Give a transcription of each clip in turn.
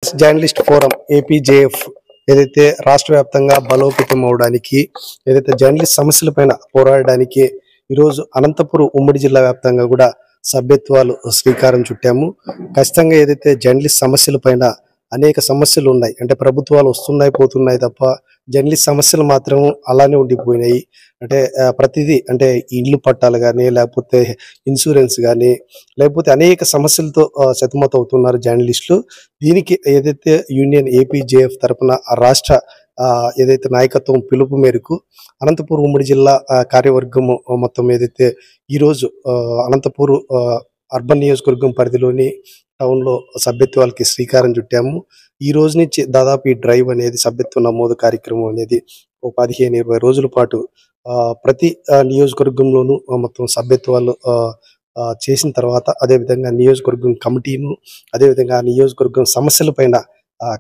Friends, journalist forum APJF ఏదైతే రాష్ట్ర వ్యాప్తంగా బలోపేతం అవడానికి, ఏదైతే జర్నలిస్ట్ సమస్యలపైన పోరాడడానికి ఈరోజు అనంతపురం ఉమ్మడి జిల్లా వ్యాప్తంగా కూడా సభ్యత్వాలు శ్రీకారం చుట్టాము. ఖచ్చితంగా ఏదైతే జర్నలిస్ట్ సమస్యలపైన అనేక సమస్యలు ఉన్నాయి, అంటే ప్రభుత్వాలు వస్తున్నాయి పోతున్నాయి తప్ప జర్నలిస్ట్ సమస్యలు మాత్రం అలానే ఉండిపోయినాయి. అంటే ప్రతిదీ, అంటే ఇల్లు పట్టాలు కానీ, లేకపోతే ఇన్సూరెన్స్ కానీ, లేకపోతే అనేక సమస్యలతో సతమతమవుతున్నారు జర్నలిస్టులు. దీనికి ఏదైతే యూనియన్ ఏపీజేఎఫ్ తరపున రాష్ట్ర ఏదైతే నాయకత్వం పిలుపు మేరకు అనంతపురం ఉమ్మడి జిల్లా కార్యవర్గము మొత్తం ఏదైతే ఈరోజు అనంతపురం అర్బన్ నియోజకవర్గం పరిధిలోని టౌన్లో సభ్యత్వాలకి శ్రీకారం చుట్టాము. ఈ రోజు నుంచి దాదాపు ఈ డ్రైవ్ అనేది, సభ్యత్వ నమోదు కార్యక్రమం అనేది ఒక 15-20 రోజుల పాటు ప్రతి నియోజకవర్గంలోనూ మొత్తం సభ్యత్వాలు చేసిన తర్వాత, అదేవిధంగా నియోజకవర్గం కమిటీను, అదేవిధంగా నియోజకవర్గం సమస్యలపైన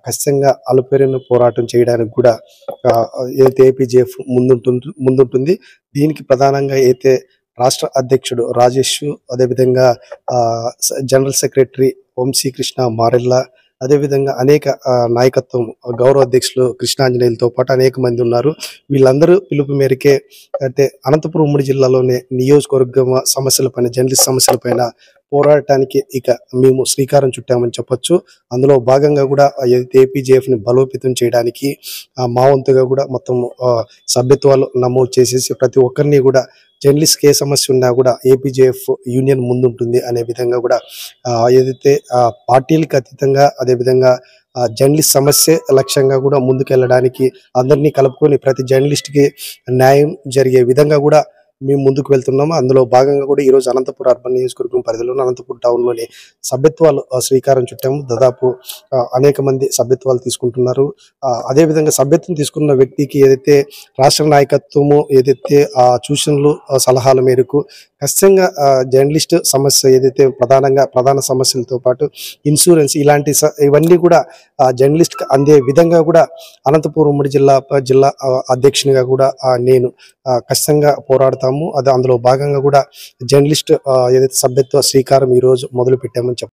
ఖచ్చితంగా అలుపెరిగిన పోరాటం చేయడానికి కూడా ఏదైతే ఏపీజేఎఫ్ ముందుంటుంది. దీనికి ప్రధానంగా అయితే రాష్ట్ర అధ్యక్షుడు రాజేష్, అదేవిధంగా జనరల్ సెక్రటరీ వంశీకృష్ణ మారెల్ల, అదేవిధంగా అనేక నాయకత్వం గౌరవ అధ్యక్షులు కృష్ణాంజనేయులతో పాటు అనేక మంది ఉన్నారు. వీళ్ళందరూ పిలుపు మేరకే అంటే అనంతపురం ఉమ్మడి జిల్లాలోనే నియోజకవర్గం సమస్యలపైన, జర్నలిస్ట్ సమస్యలపైన పోరాడటానికి ఇక మేము శ్రీకారం చుట్టామని చెప్పొచ్చు. అందులో భాగంగా కూడా ఏదైతే ఏపీజేఎఫ్ని బలోపేతం చేయడానికి మా వంతుగా కూడా మొత్తం సభ్యత్వాలు నమోదు చేసేసి ప్రతి ఒక్కరిని కూడా జర్నలిస్ట్కి ఏ సమస్య ఉన్నా కూడా ఏపీజేఎఫ్ యూనియన్ ముందుంటుంది అనే విధంగా కూడా ఏదైతే పార్టీలకు అతీతంగా, అదేవిధంగా జర్నలిస్ట్ సమస్య లక్ష్యంగా కూడా ముందుకెళ్ళడానికి, అందరినీ కలుపుకొని ప్రతి జర్నలిస్ట్కి న్యాయం జరిగే విధంగా కూడా మేము ముందుకు వెళ్తున్నాము. అందులో భాగంగా కూడా ఈరోజు అనంతపురం అర్బన్ నియోజకవర్గం పరిధిలోని అనంతపురం టౌన్లోని సభ్యత్వాలు శ్రీకారం చుట్టాము. దాదాపు అనేక మంది సభ్యత్వాలు తీసుకుంటున్నారు. అదేవిధంగా సభ్యత్వం తీసుకున్న వ్యక్తికి ఏదైతే రాష్ట్ర నాయకత్వము ఏదైతే సూచనలు సలహాల మేరకు ఖచ్చితంగా జర్నలిస్ట్ సమస్య ఏదైతే ప్రధాన సమస్యలతో పాటు ఇన్సూరెన్స్, ఇలాంటి ఇవన్నీ కూడా జర్నలిస్ట్కి అందే విధంగా కూడా అనంతపురం ఉమ్మడి జిల్లా అధ్యక్షునిగా కూడా నేను ఖచ్చితంగా పోరాడతాము. అందులో భాగంగా కూడా జర్నలిస్ట్ ఏదైతే సభ్యత్వ శ్రీకారం ఈరోజు మొదలు పెట్టామని చెప్పారు.